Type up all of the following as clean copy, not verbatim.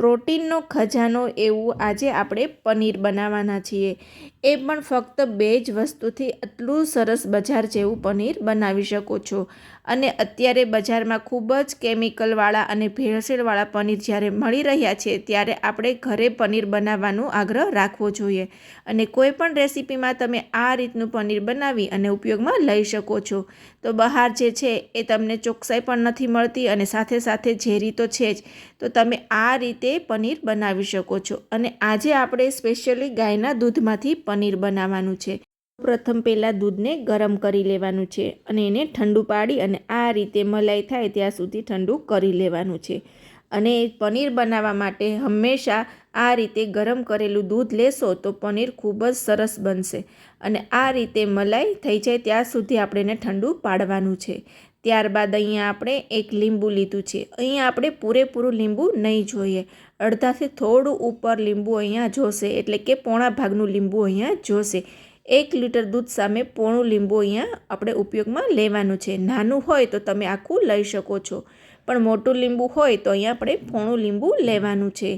પ્રોટીનનો ખજાનો એવું આજે આપણે પનીર બનાવવાના છીએ, એ પણ ફક્ત 2 જ વસ્તુથી આટલું સરસ બજાર જેવું પનીર બનાવી શકો છો। અને અત્યારે બજારમાં ખૂબ જ કેમિકલવાળા અને ભેળસેળવાળા પનીર જ્યારે મળી રહ્યા છે, ત્યારે આપણે ઘરે પનીર બનાવવાનો આગ્રહ રાખવો જોઈએ। અને કોઈ પણ રેસીપીમાં તમે આ રીતનું પનીર બનાવી અને ઉપયોગમાં લઈ શકો છો। તો બહાર જે છે એ તમને ચોકસાઈ પણ નથી મળતી અને સાથે સાથે ઝેરી તો છે જ, તો તમે આ રીતે પનીર બનાવી શકો છો। અને આજે આપણે સ્પેશિયલી ગાયના દૂધમાંથી પનીર બનાવવાનું છે। પ્રથમ પહેલાં દૂધને ગરમ કરી લેવાનું છે અને એને ઠંડુ પાડી અને આ રીતે મલાઈ થાય ત્યાં સુધી ઠંડુ કરી લેવાનું છે। અને પનીર બનાવવા માટે હંમેશા આ રીતે ગરમ કરેલું દૂધ લેશો તો પનીર ખૂબ જ સરસ બનશે। અને આ રીતે મલાઈ થઈ જાય ત્યાં સુધી આપણે એને ઠંડુ પાડવાનું છે। ત્યારબાદ અહીંયા આપણે એક લીંબુ લીધું છે। અહીંયા આપણે પૂરેપૂરું લીંબુ નહીં જોઈએ, અડધાથી થોડું ઉપર લીંબુ અહીંયા જોશે, એટલે કે પોણા ભાગનું લીંબુ અહીંયા જોશે। 1 લીટર દૂધ સામે પોણું લીંબુ અહીંયા આપણે ઉપયોગમાં લેવાનું છે। નાનું હોય તો તમે આખું લઈ શકો છો, પણ મોટું લીંબુ હોય તો અહીંયા આપણે પોણું લીંબુ લેવાનું છે।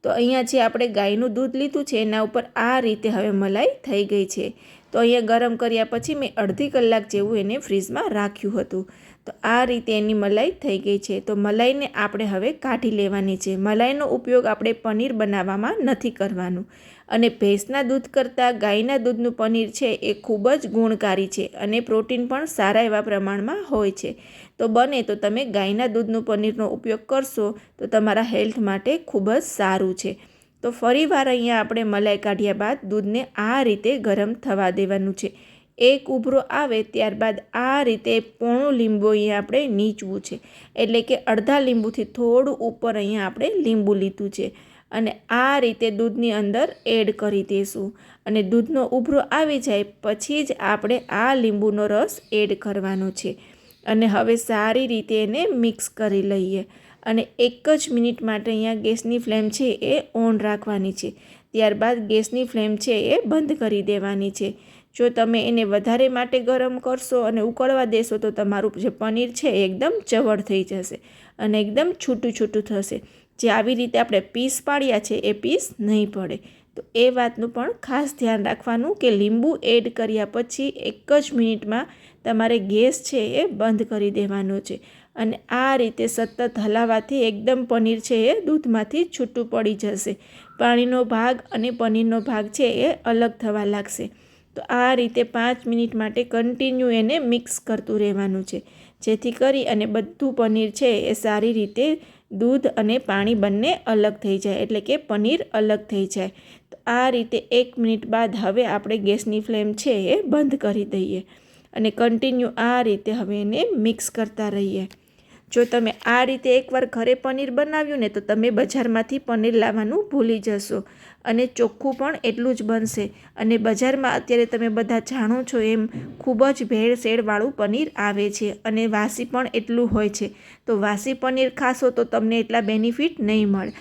તો અહીંયા જે આપણે ગાયનું દૂધ લીધું છે એના ઉપર આ રીતે હવે મલાઈ થઈ ગઈ છે। તો અહીંયા ગરમ કર્યા પછી મેં અડધી કલાક જેવું એને ફ્રીઝમાં રાખ્યું હતું। તો આ રીતે એની મલાઈ થઈ ગઈ છે। તો મલાઈને આપણે હવે કાઢી લેવાની છે। મલાઈનો ઉપયોગ આપણે પનીર બનાવવામાં નથી કરવાનું। અને ભેંસના દૂધ કરતાં ગાયના દૂધનું પનીર છે એ ખૂબ જ ગુણકારી છે અને પ્રોટીન પણ સારા એવા પ્રમાણમાં હોય છે। તો બને તો તમે ગાયના દૂધનું પનીરનો ઉપયોગ કરશો તો તમારા હેલ્થ માટે ખૂબ જ સારું છે। તો ફરીવાર અહીંયા આપણે મલાઈ કાઢ્યા બાદ દૂધને આ રીતે ગરમ થવા દેવાનું છે। એક ઉભરો આવે ત્યારબાદ આ રીતે પોણું લીંબુ અહીંયા આપણે નીચવું છે, એટલે કે અડધા લીંબુથી થોડું ઉપર અહીંયા આપણે લીંબુ લીધું છે। અને આ રીતે દૂધની અંદર એડ કરી દઈશું અને દૂધનો ઉભરો આવી જાય પછી જ આપણે આ લીંબુનો રસ એડ કરવાનો છે। અને હવે સારી રીતે એને મિક્સ કરી લઈએ અને 1 જ મિનિટ માટે અહીંયા ગેસની ફ્લેમ છે એ ઓન રાખવાની છે। ત્યારબાદ ગેસની ફ્લેમ છે એ બંધ કરી દેવાની છે। જો તમે એને વધારે માટે ગરમ કરશો અને ઉકળવા દેશો તો તમારું જે પનીર છે એ એકદમ ચવડ થઈ જશે અને એકદમ છૂટું છૂટું થશે। જે આવી રીતે આપણે પીસ પાડ્યા છે એ પીસ નહીં પડે। તો એ વાતનું પણ ખાસ ધ્યાન રાખવાનું કે લીંબુ એડ કર્યા પછી 1 જ મિનિટમાં તમારે ગેસ છે એ બંધ કરી દેવાનો છે। અને આ રીતે સતત હલાવવાથી એકદમ પનીર છે એ દૂધમાંથી છૂટું પડી જશે, પાણીનો ભાગ અને પનીરનો ભાગ છે એ અલગ થવા લાગશે। તો આ રીતે 5 મિનિટ માટે કન્ટિન્યુ એને મિક્સ કરતું રહેવાનું છે, જેથી કરી અને બધું પનીર છે એ સારી રીતે દૂધ અને પાણી બંને અલગ થઈ જાય, એટલે કે પનીર અલગ થઈ જાય। તો આ રીતે 1 મિનિટ બાદ હવે આપણે ગેસની ફ્લેમ છે એ બંધ કરી દઈએ અને કન્ટિન્યુ આ રીતે હવે એને મિક્સ કરતા રહીએ। જો તમે આ રીતે એકવાર ઘરે પનીર બનાવ્યું ને તો તમે બજારમાંથી પનીર લાવવાનું ભૂલી જશો અને ચોખ્ખું પણ એટલું જ બનશે। અને બજારમાં અત્યારે તમે બધા જાણો છો એમ ખૂબ જ ભેળસેળવાળું પનીર આવે છે અને વાસી પણ એટલું હોય છે। તો વાસી પનીર ખાશો તો તમને એટલા બેનિફિટ નહીં મળે।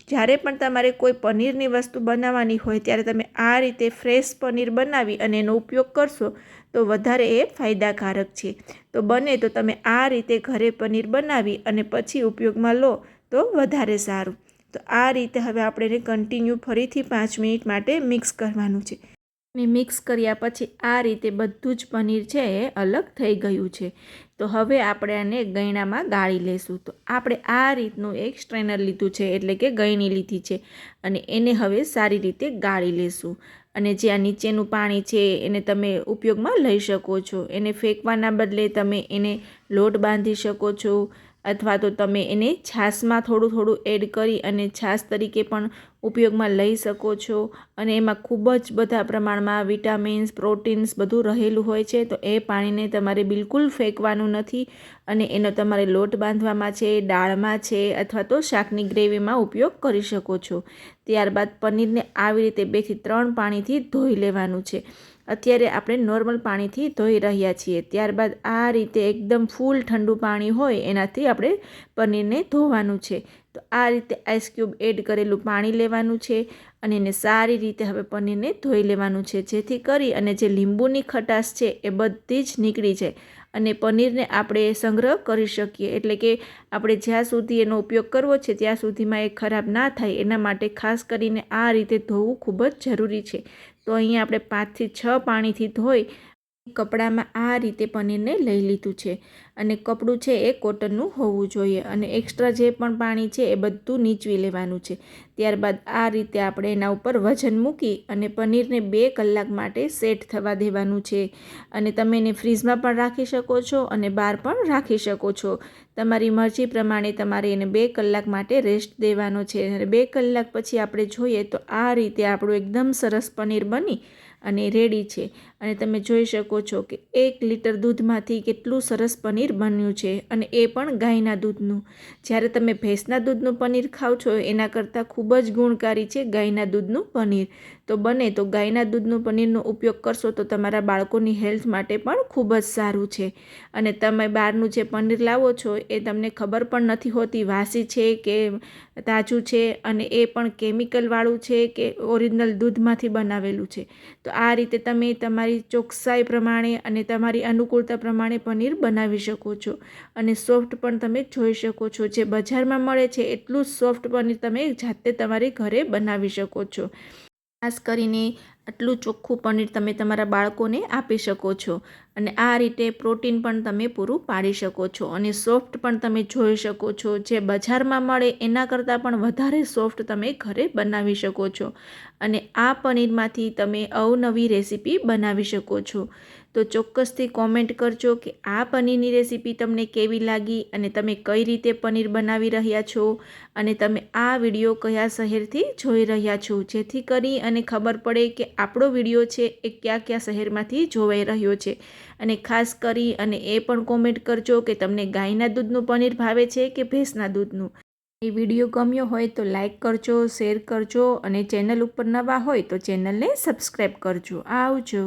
જ્યારે પણ તમારે કોઈ પનીરની વસ્તુ બનાવવાની હોય ત્યારે તમે આ રીતે ફ્રેશ પનીર બનાવી અને એનો ઉપયોગ કરશો તો વધારે એ ફાયદાકારક છે। તો બને તો તમે આ રીતે ઘરે પનીર બનાવી અને પછી ઉપયોગમાં લો તો વધારે સારું। તો આ રીતે હવે આપણે એને કન્ટિન્યુ ફરીથી 5 મિનિટ માટે મિક્સ કરવાનું છે અને મિક્સ કર્યા પછી આ રીતે બધું જ પનીર છે એ અલગ થઈ ગયું છે। તો હવે આપણે આને ગયણામાં ગાળી લેશું। તો આપણે આ રીતનું એક સ્ટ્રેનર લીધું છે, એટલે કે ગયણી લીધી છે અને એને હવે સારી રીતે ગાળી લેશું। અને જે આ નીચેનું પાણી છે એને તમે ઉપયોગમાં લઈ શકો છો। એને ફેંકવાના બદલે તમે એને લોટ બાંધી શકો છો અથવા તો તમે એને છાશમાં થોડું થોડું એડ કરી અને છાશ તરીકે પણ ઉપયોગમાં લઈ શકો છો। અને એમાં ખૂબ જ બધા પ્રમાણમાં વિટામિન્સ, પ્રોટીન્સ બધું રહેલું હોય છે। તો એ પાણીને તમારે બિલકુલ ફેંકવાનું નથી અને એનો તમારે લોટ બાંધવામાં છે, દાળમાં છે અથવા તો શાકની ગ્રેવીમાં ઉપયોગ કરી શકો છો। ત્યારબાદ પનીરને આવી રીતે 2 થી 3 પાણીથી ધોઈ લેવાનું છે। અત્યારે આપણે નોર્મલ પાણીથી ધોઈ રહ્યા છીએ। ત્યારબાદ આ રીતે એકદમ ફૂલ ઠંડુ પાણી હોય એનાથી આપણે પનીરને ધોવાનું છે। તો આ રીતે આઈસ ક્યુબ એડ કરેલું પાણી લેવાનું છે અને એને સારી રીતે હવે પનીરને ધોઈ લેવાનું છે, જેથી કરી અને જે લીંબુની ખટાશ છે એ બધી જ નીકળી જાય અને પનીરને આપણે સંગ્રહ કરી શકીએ, એટલે કે આપણે જ્યાં સુધી એનો ઉપયોગ કરવો છે ત્યાં સુધીમાં એ ખરાબ ના થાય એના માટે ખાસ કરીને આ રીતે ધોવું ખૂબ જ જરૂરી છે. તો અહીંયા આપણે 5 થી 6 પાણીથી ધોઈ કપડામાં આ રીતે પનીરને લઈ લીધું છે અને કપડું છે એ કોટનનું હોવું જોઈએ અને એક્સ્ટ્રા જે પણ પાણી છે એ બધું નીચવી લેવાનું છે. ત્યારબાદ આ રીતે આપણે એના ઉપર વજન મૂકી અને પનીરને 2 કલાક માટે સેટ થવા દેવાનું છે અને તમે એને ફ્રીઝમાં પણ રાખી શકો છો અને બહાર પણ રાખી શકો છો. તમારી મરજી પ્રમાણે તમારે એને 2 કલાક માટે રેસ્ટ દેવાનો છે અને 2 કલાક પછી આપણે જોઈએ તો આ રીતે આપણું એકદમ સરસ પનીર બની અને રેડી છે. અને તમે જોઈ શકો છો કે 1 લીટર દૂધમાંથી કેટલું સરસ પનીર બન્યું છે અને એ પણ ગાયના દૂધનું. જ્યારે તમે ભેંસના દૂધનું પનીર ખાઓ છો એના કરતાં ખૂબ જ ગુણકારી છે ગાયના દૂધનું પનીર. તો બને તો ગાયના દૂધનું પનીરનો ઉપયોગ કરશો તો તમારા બાળકોની હેલ્થ માટે પણ ખૂબ જ સારું છે. અને તમે બહારનું જે પનીર લાવો છો એ તમને ખબર પણ નથી હોતી વાસી છે કે તાજું છે અને એ પણ કેમિકલવાળું છે કે ઓરિજિનલ દૂધમાંથી બનાવેલું છે. તો આ રીતે તમે તમારી ચોકસાઈ પ્રમાણે અને તમારી અનુકૂળતા પ્રમાણે પનીર બનાવી શકો છો અને સોફ્ટ પણ તમે જોઈ શકો છો. જે બજારમાં મળે છે એટલું જ સોફ્ટ પનીર તમે જાતે તમારી ઘરે બનાવી શકો છો. ખાસ કરીને આટલું ચોખ્ખું પનીર તમે તમારા બાળકોને આપી શકો છો અને આ રીતે પ્રોટીન પણ તમે પૂરું પાડી શકો છો અને સોફ્ટ પણ તમે જોઈ શકો છો. જે બજારમાં મળે એના કરતાં પણ વધારે સોફ્ટ તમે ઘરે બનાવી શકો છો અને આ પનીરમાંથી તમે અવનવી રેસીપી બનાવી શકો છો. તો ચોક્કસથી કોમેન્ટ કરજો કે આ પનીરની રેસીપી તમને કેવી લાગી અને તમે કઈ રીતે પનીર બનાવી રહ્યા છો અને તમે આ વિડીયો કયા શહેરથી જોઈ રહ્યા છો, જેથી કરી અને ખબર પડે કે આપણો વિડીયો છે એ કયા શહેરમાંથી જોવાઈ રહ્યો છે. અને ખાસ કરી અને એ પણ કોમેન્ટ કરજો કે તમને ગાયના દૂધનું પનીર ભાવે છે કે ભેંસના દૂધનું. એ વિડીયો ગમ્યો હોય તો લાઈક કરજો, શેર કરજો અને ચેનલ ઉપર નવા હોય તો ચેનલને સબસ્ક્રાઈબ કરજો. આવજો.